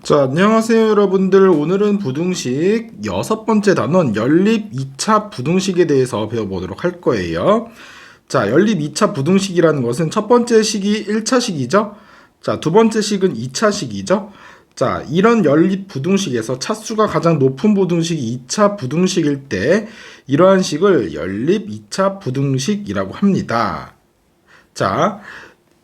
자, 안녕하세요, 여러분들. 오늘은 부등식 여섯 번째 단원 연립 2차 부등식에 대해서 배워보도록 할 거예요. 자, 연립 2차 부등식이라는 것은 첫 번째 식이 1차식이죠. 자, 두 번째 식은 2차식이죠. 자, 이런 연립 부등식에서 차수가 가장 높은 부등식이 2차 부등식일 때 이러한 식을 연립 2차 부등식이라고 합니다. 자,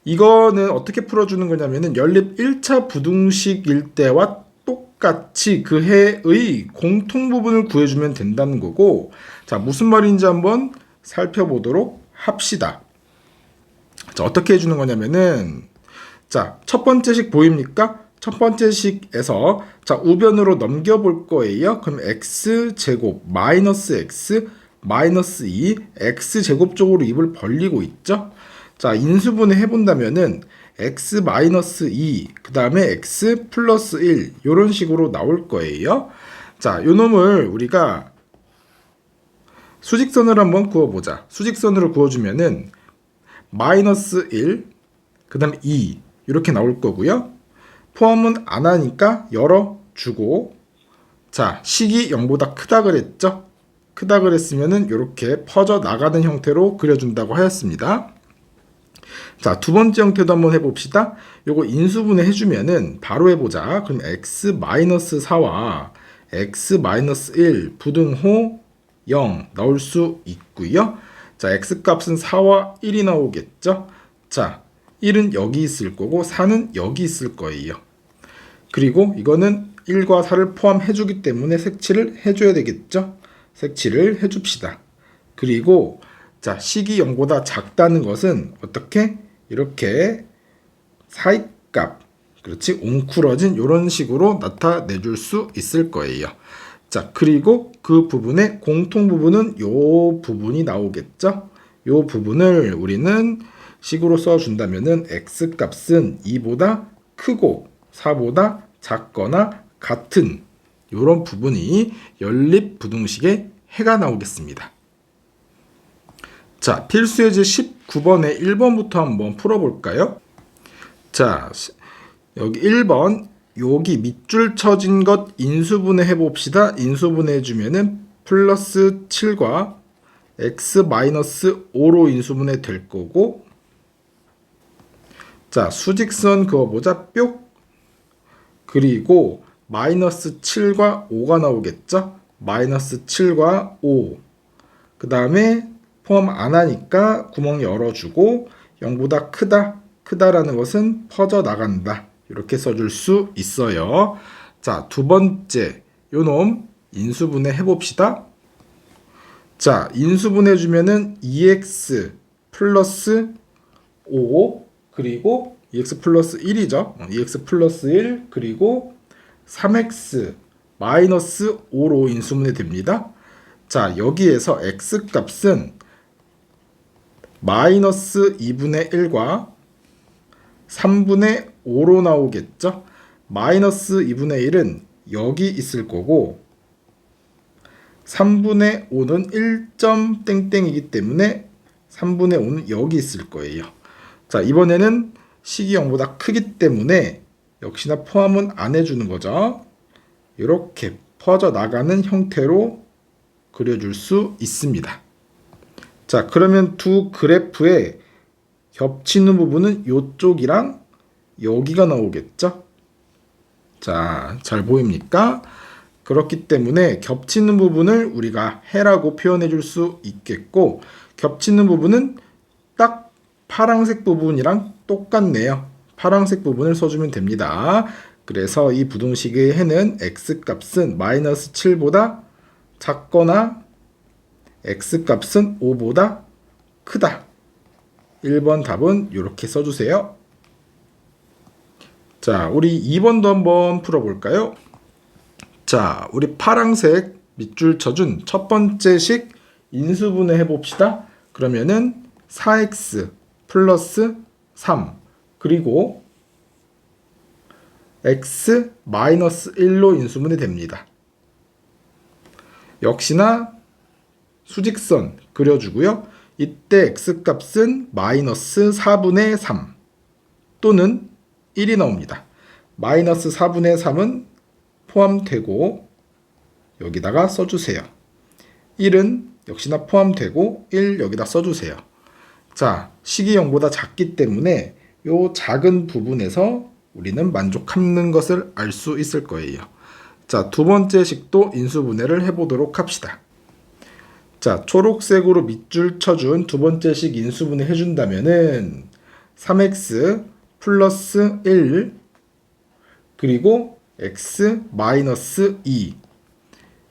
이거는 어떻게 풀어주는 거냐면은 연립 1차 부등식일 때와 똑같이 그 해의 공통 부분을 구해주면 된다는 거고, 자, 무슨 말인지 한번 살펴보도록 합시다. 자, 어떻게 해주는 거냐면은, 자, 첫 번째 식 보입니까? 첫 번째 식에서 자, 우변으로 넘겨볼 거예요. 그럼 x제곱 마이너스 x 마이너스 2 x제곱 쪽으로 입을 벌리고 있죠. 자, 인수분해 해본다면은 x 마이너스 2, 그 다음에 x 플러스 1 이런 식으로 나올 거예요. 자, 요 놈을 우리가 수직선으로 한번 그어보자. 수직선으로 그어주면은 마이너스 1, 그 다음에 2 이렇게 나올 거고요. 포함은 안 하니까 열어주고, 자, 식이 0보다 크다 그랬죠? 크다 그랬으면은 이렇게 퍼져 나가는 형태로 그려준다고 하였습니다. 자, 두 번째 형태도 한번 해봅시다. 요거 인수분해 해주면은 바로 해보자. 그럼 x-4와 x-1 부등호 0 나올 수 있고요. 자, x값은 4와 1이 나오겠죠. 자, 1은 여기 있을 거고 4는 여기 있을 거예요. 그리고 이거는 1과 4를 포함해주기 때문에 색칠을 해줘야 되겠죠. 색칠을 해줍시다. 그리고 자, 식이 0보다 작다는 것은 어떻게? 이렇게 사이값, 그렇지? 옹쿨어진 이런 식으로 나타내줄 수 있을 거예요. 자, 그리고 그 부분의 공통 부분은 요 부분이 나오겠죠? 요 부분을 우리는 식으로 써준다면은 x값은 2보다 크고 4보다 작거나 같은 이런 부분이 연립 부등식의 해가 나오겠습니다. 자, 필수예제 19번에 1번부터 한번 풀어볼까요? 자, 여기 1번 여기 밑줄 쳐진 것 인수분해 해봅시다. 인수분해 해주면은 플러스 7과 x 마이너스 5로 인수분해 될 거고, 자, 수직선 그어보자. 뿅. 그리고 마이너스 7과 5가 나오겠죠? 마이너스 7과 5. 그 다음에 포함 안 하니까 구멍 열어주고 0보다 크다라는 것은 퍼져 나간다. 이렇게 써줄 수 있어요. 자, 두 번째 요놈 인수분해 해봅시다. 자, 인수분해 주면은 2x 플러스 5 그리고 2x 플러스 1이죠. 2x 플러스 1 그리고 3x 마이너스 5로 인수분해 됩니다. 자, 여기에서 x값은 마이너스 2분의 1과 3분의 5로 나오겠죠. 마이너스 2분의 1은 여기 있을 거고 3분의 5는 1점 땡땡이기 때문에 3분의 5는 여기 있을 거예요. 자, 이번에는 식이 0보다 크기 때문에 역시나 포함은 안 해주는 거죠. 이렇게 퍼져 나가는 형태로 그려줄 수 있습니다. 자, 그러면 두 그래프에 겹치는 부분은 이쪽이랑 여기가 나오겠죠? 자, 잘 보입니까? 그렇기 때문에 겹치는 부분을 우리가 해라고 표현해 줄 수 있겠고, 겹치는 부분은 딱 파란색 부분이랑 똑같네요. 파란색 부분을 써주면 됩니다. 그래서 이 부등식의 해는 x값은 마이너스 7보다 작거나 x값은 5보다 크다. 1번 답은 이렇게 써주세요. 자, 우리 2번도 한번 풀어볼까요? 자, 우리 파란색 밑줄 쳐준 첫 번째 식 인수분해 해봅시다. 그러면은 4x 플러스 3 그리고 x 마이너스 1로 인수분해 됩니다. 역시나 수직선 그려주고요. 이때 x값은 마이너스 4분의 3 또는 1이 나옵니다. 마이너스 4분의 3은 포함되고 여기다가 써주세요. 1은 역시나 포함되고 1 여기다 써주세요. 자, 식이 0보다 작기 때문에 요 작은 부분에서 우리는 만족하는 것을 알 수 있을 거예요. 자, 두 번째 식도 인수분해를 해보도록 합시다. 자, 초록색으로 밑줄 쳐준 두 번째 식 인수분해 해준다면은 3x 플러스 1 그리고 x 마이너스 2.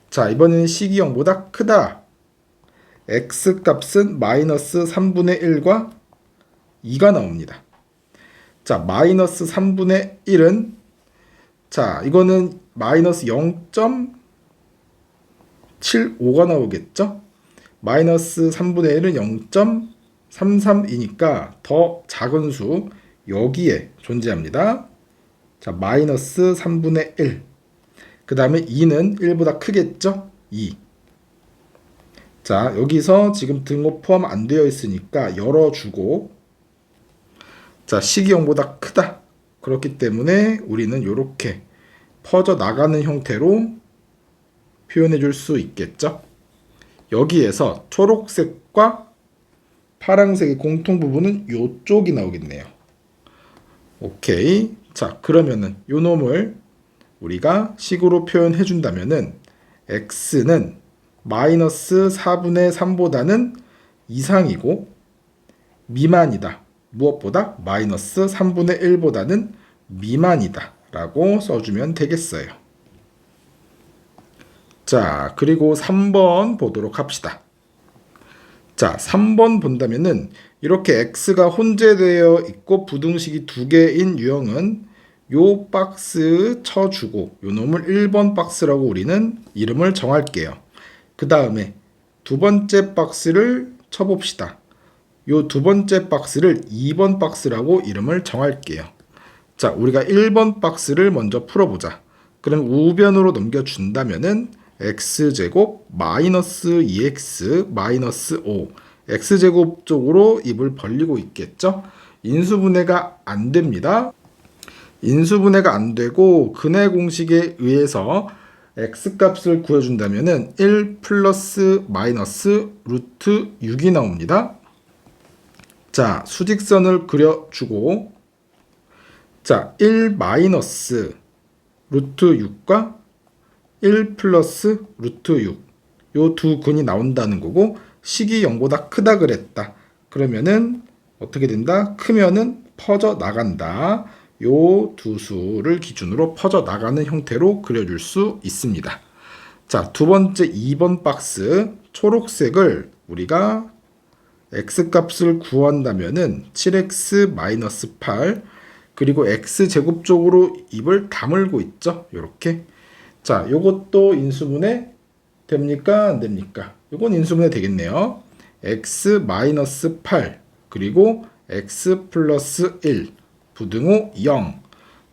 자, 이번에는 식이 0보다 크다. x 값은 마이너스 3분의 1과 2가 나옵니다. 자, 마이너스 3분의 1은 자, 이거는 마이너스 0.75가 나오겠죠? 마이너스 3분의 1은 0.33이니까 더 작은 수 여기에 존재합니다. 자, 마이너스 3분의 1. 그 다음에 2는 1보다 크겠죠? 2. 자, 여기서 지금 등호 포함 안 되어 있으니까 열어주고, 자, 식이 0보다 크다. 그렇기 때문에 우리는 이렇게 퍼져 나가는 형태로 표현해 줄 수 있겠죠? 여기에서 초록색과 파란색의 공통 부분은 이쪽이 나오겠네요. 오케이. 자, 그러면은 요 놈을 우리가 식으로 표현해 준다면은 x는 마이너스 4분의 3보다는 이상이고 미만이다. 무엇보다 마이너스 3분의 1보다는 미만이다 라고 써주면 되겠어요. 자, 그리고 3번 보도록 합시다. 자, 3번 본다면은 이렇게 x가 혼재되어 있고 부등식이 두 개인 유형은 요 박스 쳐주고 요 놈을 1번 박스라고 우리는 이름을 정할게요. 그 다음에 두 번째 박스를 쳐봅시다. 요 두 번째 박스를 2번 박스라고 이름을 정할게요. 자, 우리가 1번 박스를 먼저 풀어보자. 그럼 우변으로 넘겨준다면은 x제곱 마이너스 2x 마이너스 5 x제곱 쪽으로 입을 벌리고 있겠죠. 인수분해가 안 됩니다. 인수분해가 안 되고 근해 공식에 의해서 x값을 구해준다면은 1 플러스 마이너스 루트 6이 나옵니다. 자, 수직선을 그려주고 자, 1 마이너스 루트 6과 1 플러스 루트 6 요 두 근이 나온다는 거고 식이 0보다 크다 그랬다. 그러면은 어떻게 된다? 크면은 퍼져 나간다. 요 두 수를 기준으로 퍼져 나가는 형태로 그려줄 수 있습니다. 자, 두 번째 2번 박스 초록색을 우리가 x값을 구한다면은 7x-8 그리고 x제곱 쪽으로 입을 다물고 있죠. 요렇게. 자, 요것도 인수분해 됩니까? 안 됩니까? 요건 인수분해 되겠네요. x-8 그리고 x 플러스 1 부등호 0.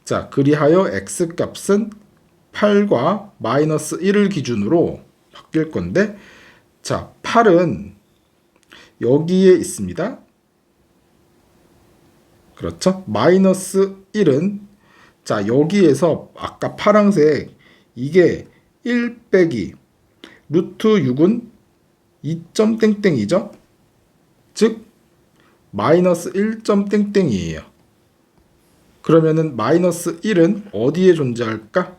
자, 그리하여 x값은 8과 마이너스 1을 기준으로 바뀔 건데 자, 8은 여기에 있습니다. 그렇죠? 마이너스 1은 자, 여기에서 아까 파란색 이게 1 빼기 루트 6은 2점 땡땡이죠? 즉 마이너스 1점 땡땡이에요. 그러면은 마이너스 1은 어디에 존재할까?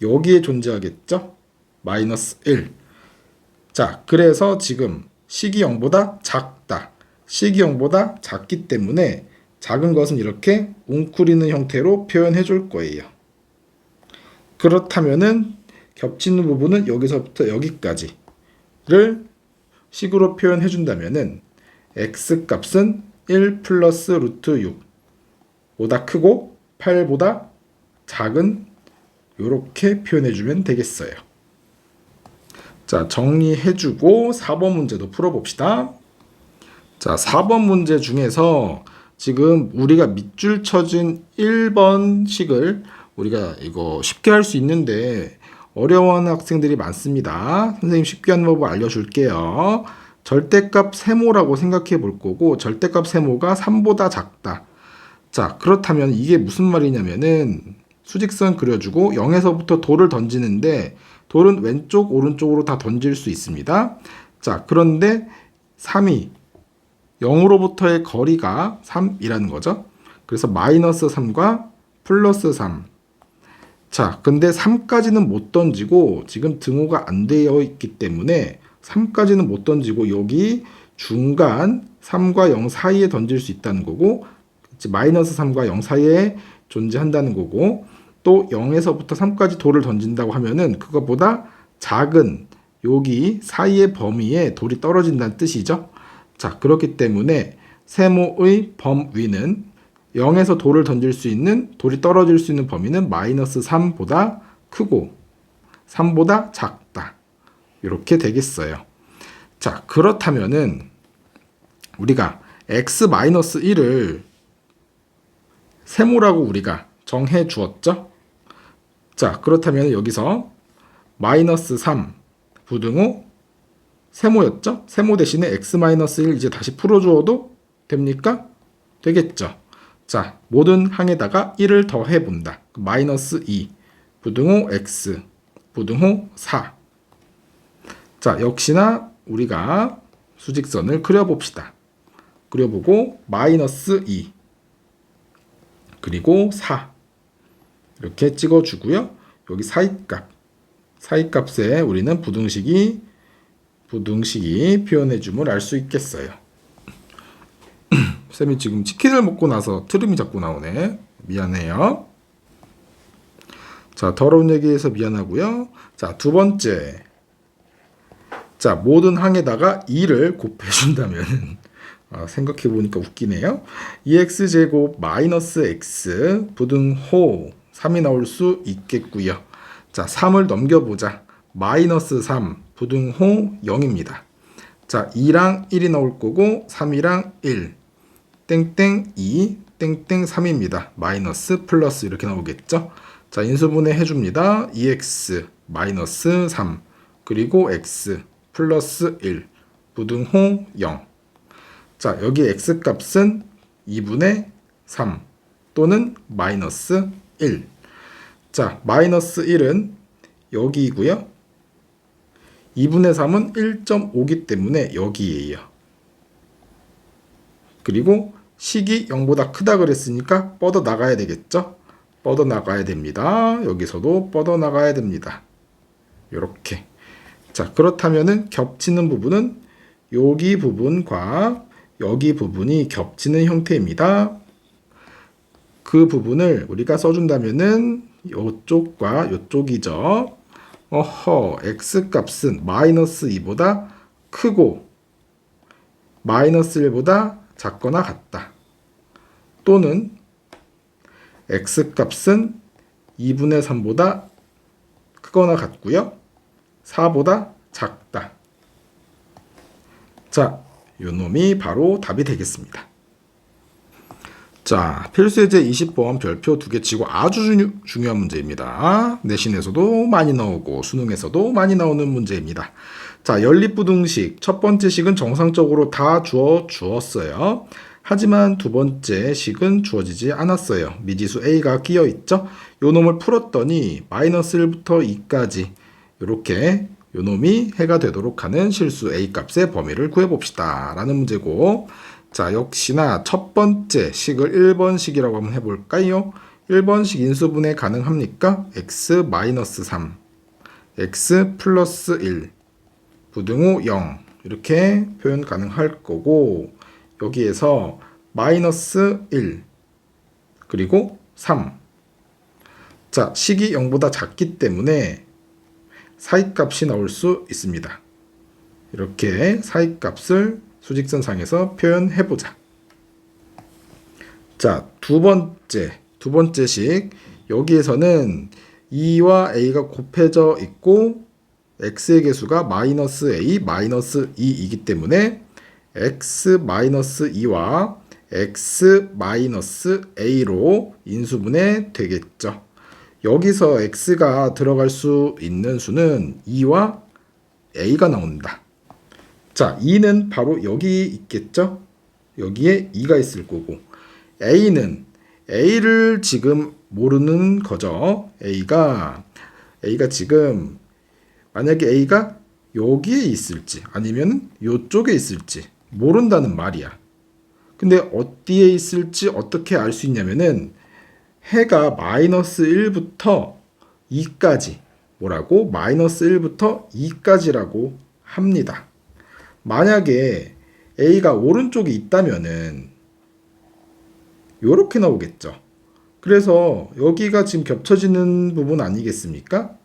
여기에 존재하겠죠? 마이너스 1. 자, 그래서 지금 식이 0보다 작다. 식이 0보다 작기 때문에 작은 것은 이렇게 웅크리는 형태로 표현해 줄 거예요. 그렇다면은 겹치는 부분은 여기서부터 여기까지를 식으로 표현해 준다면은 x값은 1 플러스 루트 6 보다 크고 8보다 작은 이렇게 표현해 주면 되겠어요. 자, 정리해 주고 4번 문제도 풀어봅시다. 자, 4번 문제 중에서 지금 우리가 밑줄 쳐진 1번 식을 우리가 이거 쉽게 할 수 있는데 어려워하는 학생들이 많습니다. 선생님 쉽게 하는 법을 알려줄게요. 절대값 세모라고 생각해 볼 거고 절대값 세모가 3보다 작다. 자, 그렇다면 이게 무슨 말이냐면은 수직선 그려주고 0에서부터 돌을 던지는데 돌은 왼쪽, 오른쪽으로 다 던질 수 있습니다. 자, 그런데 3이 0으로부터의 거리가 3이라는 거죠. 그래서 마이너스 3과 플러스 3. 자, 근데 3까지는 못 던지고 지금 등호가 안 되어 있기 때문에 3까지는 못 던지고 여기 중간 3과 0 사이에 던질 수 있다는 거고 마이너스 3과 0 사이에 존재한다는 거고 또 0에서부터 3까지 돌을 던진다고 하면은 그것보다 작은 여기 사이의 범위에 돌이 떨어진다는 뜻이죠. 자, 그렇기 때문에 세모의 범위는 0에서 돌을 던질 수 있는 돌이 떨어질 수 있는 범위는 마이너스 3보다 크고 3보다 작다. 이렇게 되겠어요. 자, 그렇다면은 우리가 x-1을 세모라고 우리가 정해 주었죠. 자, 그렇다면 여기서 마이너스 3 부등호 세모였죠. 세모 대신에 x-1 이제 다시 풀어주어도 됩니까? 되겠죠. 자, 모든 항에다가 1을 더해 본다. 마이너스 2 부등호 x 부등호 4. 자, 역시나 우리가 수직선을 그려봅시다. 그려보고 마이너스 2 그리고 4 이렇게 찍어주고요. 여기 사이값에 우리는 부등식이 표현해줌을 알 수 있겠어요. 쌤이 지금 치킨을 먹고 나서 트름이 자꾸 나오네. 미안해요. 자, 더러운 얘기해서 미안하고요. 자, 두 번째. 자, 모든 항에다가 2를 곱해준다면 생각해보니까 웃기네요. 2x제곱 마이너스 x 부등호 3이 나올 수 있겠고요. 자, 3을 넘겨보자. 마이너스 3 부등호 0입니다. 자, 2랑 1이 나올 거고 3이랑 1 땡땡 2 땡땡 3입니다. 마이너스 플러스 이렇게 나오겠죠. 자, 인수분해 해줍니다. 2x 마이너스 3 그리고 x 플러스 1 부등호 0. 자, 여기 x값은 2분의 3 또는 마이너스 1. 자, 마이너스 1은 여기이고요. 2분의 3은 1.5기 때문에 여기에요. 그리고 식이 0보다 크다 그랬으니까 뻗어 나가야 되겠죠? 뻗어 나가야 됩니다. 여기서도 뻗어 나가야 됩니다. 이렇게. 자, 그렇다면은 겹치는 부분은 여기 부분과 여기 부분이 겹치는 형태입니다. 그 부분을 우리가 써준다면은 이쪽과 이쪽이죠. x값은 마이너스 2보다 크고 마이너스 1보다 작거나 같다. 또는 x값은 2분의 3보다 크거나 같고요. 4보다 작다. 자, 요 놈이 바로 답이 되겠습니다. 자, 필수예제 20번 별표 2개 치고 아주 중요한 문제입니다. 내신에서도 많이 나오고 수능에서도 많이 나오는 문제입니다. 자, 연립부등식 첫 번째 식은 정상적으로 다 주었어요. 하지만 두 번째 식은 주어지지 않았어요. 미지수 a가 끼어 있죠. 요 놈을 풀었더니 마이너스 1부터 2까지 이렇게 요 놈이 해가 되도록 하는 실수 a 값의 범위를 구해봅시다 라는 문제고, 자, 역시나 첫 번째 식을 1번식이라고 한번 해볼까요? 1번식 인수분해 가능합니까? x-3 x 플러스 1 부등호 0 이렇게 표현 가능할 거고, 여기에서 마이너스 1 그리고 3. 자, 식이 0보다 작기 때문에 사이값이 나올 수 있습니다. 이렇게 사이값을 수직선상에서 표현해보자. 자, 두 번째 식. 여기에서는 2와 a가 곱해져 있고 x의 개수가 마이너스 a, 마이너스 2이기 때문에 x 마이너스 2와 x 마이너스 a로 인수분해 되겠죠. 여기서 x가 들어갈 수 있는 수는 2와 a가 나온다. 자, 2는 바로 여기 있겠죠? 여기에 2가 있을 거고, a는 A를 지금 모르는 거죠. A가 지금 만약에 A가 여기에 있을지 아니면 요쪽에 있을지 모른다는 말이야. 근데 어디에 있을지 어떻게 알 수 있냐면은 해가 마이너스 1부터 2까지 뭐라고? 마이너스 1부터 2까지라고 합니다. 만약에 A가 오른쪽에 있다면은 요렇게 나오겠죠. 그래서 여기가 지금 겹쳐지는 부분 아니겠습니까?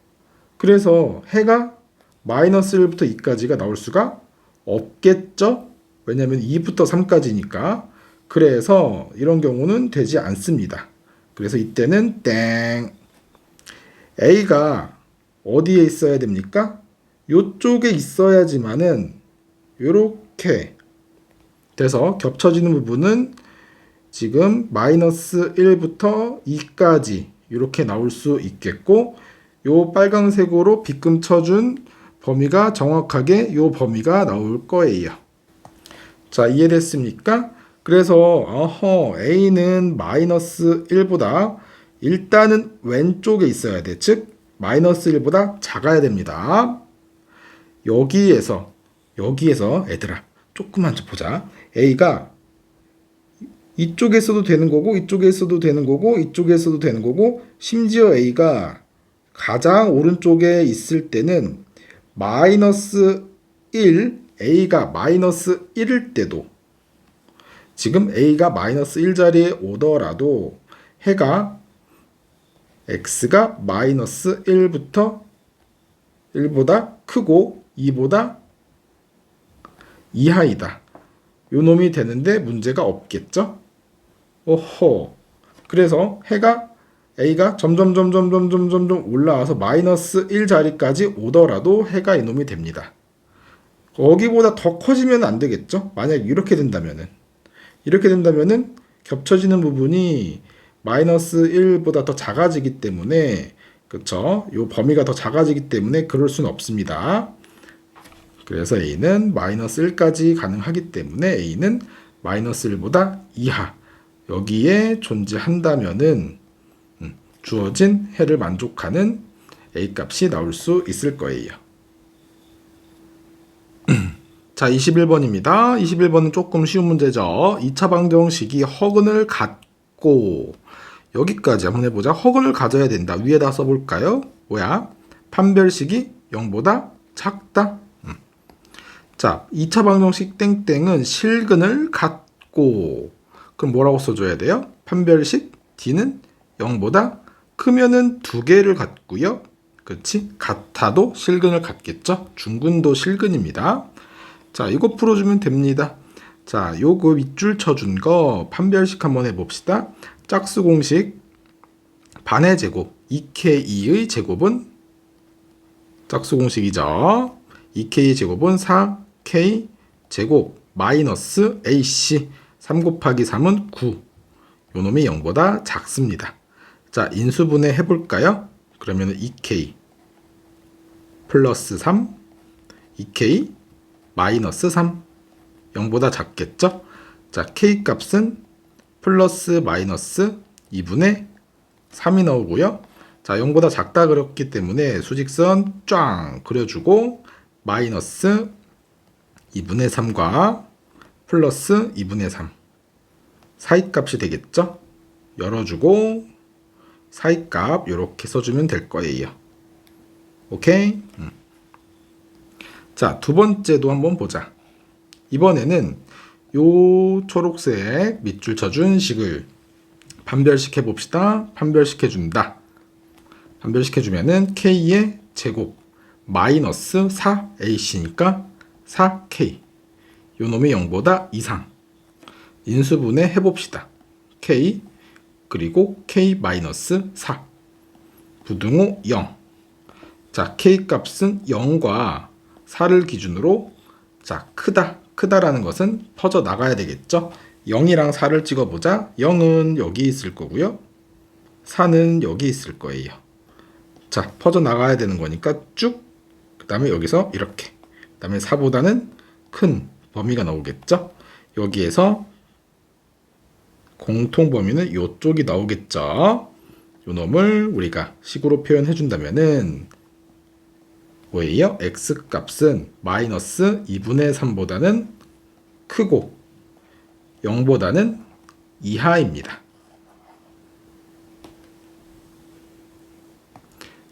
그래서 해가 마이너스 1부터 2까지가 나올 수가 없겠죠? 왜냐면 2부터 3까지니까. 그래서 이런 경우는 되지 않습니다. 그래서 이때는 땡. A가 어디에 있어야 됩니까? 요쪽에 있어야지만은 요렇게 돼서 겹쳐지는 부분은 지금 마이너스 1부터 2까지 이렇게 나올 수 있겠고, 요 빨강색으로 빗금 쳐준 범위가 정확하게 요 범위가 나올 거예요. 자, 이해됐습니까? 그래서 A는 마이너스 1보다 일단은 왼쪽에 있어야 돼. 즉 마이너스 1보다 작아야 됩니다. 여기에서 얘들아 조금만 좀 보자. A가 이쪽에 써도 되는 거고 이쪽에 써도 되는 거고 이쪽에 써도 되는 거고, 심지어 A가 가장 오른쪽에 있을 때는 마이너스 1, A가 마이너스 1일 때도, 지금 A가 마이너스 1자리에 오더라도 해가 X가 마이너스 1보다 크고 2보다 이하이다. 요 놈이 되는데 문제가 없겠죠? 오호. 그래서 A가 점점 올라와서 마이너스 1 자리까지 오더라도 해가 이놈이 됩니다. 거기보다 더 커지면 안 되겠죠? 만약 이렇게 된다면은 겹쳐지는 부분이 마이너스 1보다 더 작아지기 때문에, 그쵸? 요 범위가 더 작아지기 때문에 그럴 수는 없습니다. 그래서 A는 마이너스 1까지 가능하기 때문에 A는 마이너스 1보다 이하, 여기에 존재한다면은 주어진 해를 만족하는 A 값이 나올 수 있을 거예요. 자, 21번입니다. 21번은 조금 쉬운 문제죠. 2차 방정식이 허근을 갖고, 여기까지 한번 해보자. 허근을 가져야 된다. 위에다 써볼까요? 뭐야? 판별식이 0보다 작다. 자, 2차 방정식 땡땡은 실근을 갖고, 그럼 뭐라고 써줘야 돼요? 판별식 D는 0보다 크면은 두 개를 갖고요. 그렇지? 같아도 실근을 갖겠죠? 중근도 실근입니다. 자, 이거 풀어주면 됩니다. 자, 요거 밑줄 쳐준 거 판별식 한번 해봅시다. 짝수 공식 반의 제곱 2K의 제곱은 짝수 공식이죠. 2K 제곱은 4K 제곱 마이너스 AC 3 곱하기 3은 9. 요놈이 0보다 작습니다. 자, 인수분해 해볼까요? 그러면 2K 플러스 3 2K 마이너스 3 0보다 작겠죠? 자, K 값은 플러스 마이너스 2분의 3이 나오고요. 자, 0보다 작다 그랬기 때문에 수직선 쫙 그려주고 마이너스 2분의 3과 플러스 2분의 3 사이값이 되겠죠? 열어주고 사이값 이렇게 써주면 될 거예요. 오케이? 자, 두 번째도 한번 보자. 이번에는 요 초록색 밑줄 쳐준 식을 판별식 해봅시다. 판별식 해준다. 판별식 해주면은 K의 제곱 마이너스 4AC니까 4K. 요 놈이 0보다 이상. 인수분해 해봅시다. K 그리고 K 마이너스 4 부등호 0. 자, K 값은 0과 4를 기준으로, 자, 크다라는 것은 퍼져 나가야 되겠죠. 0이랑 4를 찍어보자. 0은 여기 있을 거고요. 4는 여기 있을 거예요. 자, 퍼져 나가야 되는 거니까 쭉, 그 다음에 여기서 이렇게, 그 다음에 4보다는 큰 범위가 나오겠죠. 여기에서 공통 범위는 이쪽이 나오겠죠. 요 놈을 우리가 식으로 표현해 준다면은 뭐예요? x 값은 마이너스 2분의 3보다는 크고 0보다는 이하입니다.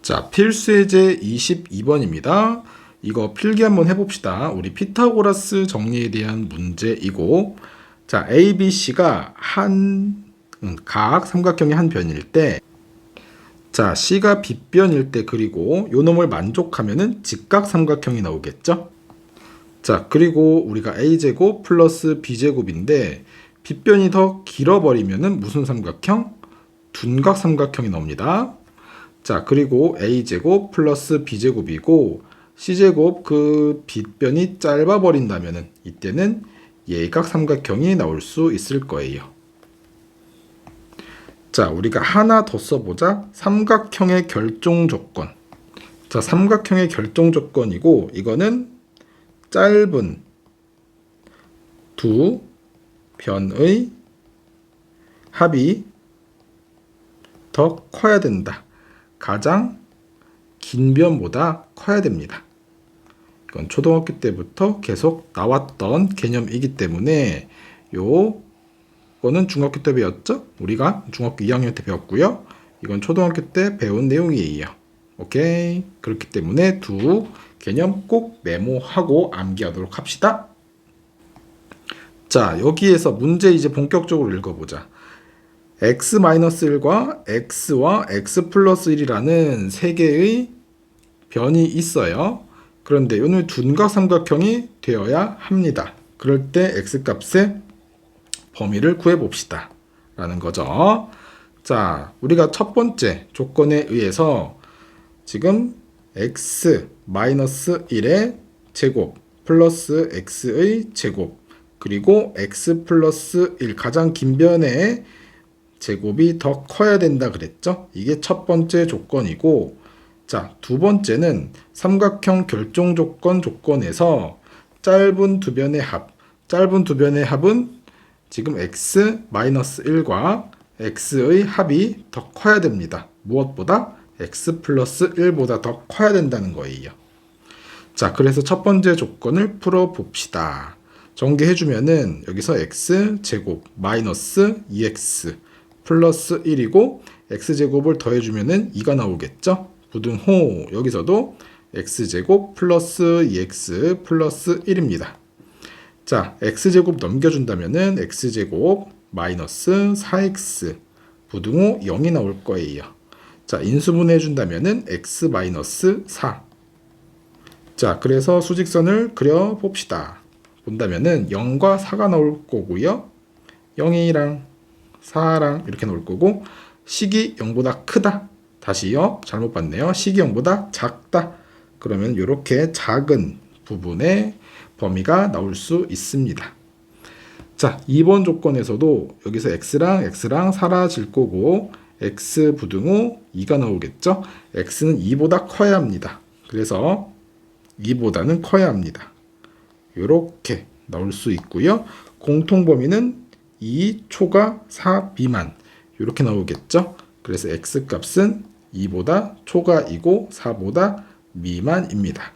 자, 필수예제 22번입니다. 이거 필기 한번 해봅시다. 우리 피타고라스 정리에 대한 문제이고, 자, A, B, C가 각 삼각형의 한 변일 때, 자, C가 빗변일 때, 그리고 요 놈을 만족하면은 직각 삼각형이 나오겠죠? 자, 그리고 우리가 A제곱 플러스 B제곱인데, 빗변이 더 길어버리면은 무슨 삼각형? 둔각 삼각형이 나옵니다. 자, 그리고 A제곱 플러스 B제곱이고, C제곱 그 빗변이 짧아버린다면은 이때는 예각 삼각형이 나올 수 있을 거예요. 자, 우리가 하나 더 써보자. 삼각형의 결정 조건. 자, 삼각형의 결정 조건이고, 이거는 짧은 두 변의 합이 더 커야 된다. 가장 긴 변보다 커야 됩니다. 이건 초등학교 때부터 계속 나왔던 개념이기 때문에 요거는 중학교 때 배웠죠? 우리가 중학교 2학년 때 배웠고요. 이건 초등학교 때 배운 내용이에요. 오케이. 그렇기 때문에 두 개념 꼭 메모하고 암기하도록 합시다. 자, 여기에서 문제 이제 본격적으로 읽어보자. x-1과 x와 x 플러스 1이라는 세 개의 변이 있어요. 그런데 오늘 둔각 삼각형이 되어야 합니다. 그럴 때 x값의 범위를 구해봅시다. 라는 거죠. 자, 우리가 첫 번째 조건에 의해서 지금 x-1의 제곱 플러스 x의 제곱 그리고 x 플러스 1 가장 긴 변의 제곱이 더 커야 된다 그랬죠? 이게 첫 번째 조건이고, 자, 두 번째는 삼각형 결정 조건에서 짧은 두 변의 합은 지금 x-1과 x의 합이 더 커야 됩니다. 무엇보다? x 플러스 1보다 더 커야 된다는 거예요. 자, 그래서 첫 번째 조건을 풀어봅시다. 전개해주면은 여기서 x제곱 마이너스 2x 플러스 1이고 x제곱을 더해주면은 2가 나오겠죠? 부등호 여기서도 x제곱 플러스 2x 플러스 1입니다. 자, x제곱 넘겨준다면은 x제곱 마이너스 4x 부등호 0이 나올 거예요. 자, 인수분해 해준다면은 x 마이너스 4. 자, 그래서 수직선을 그려봅시다. 본다면은 0과 4가 나올 거고요. 0이랑 4랑 이렇게 나올 거고, 식이 0보다 크다. 다시요. 잘못 봤네요. 식이 0보다 작다. 그러면 이렇게 작은 부분의 범위가 나올 수 있습니다. 자, 2번 조건에서도 여기서 x랑 사라질 거고, x 부등호 2가 나오겠죠? x는 2보다 커야 합니다. 그래서 2보다는 커야 합니다. 이렇게 나올 수 있고요. 공통 범위는 2 초과 4 미만 이렇게 나오겠죠. 그래서 x 값은 2보다 초과이고 4보다 미만입니다.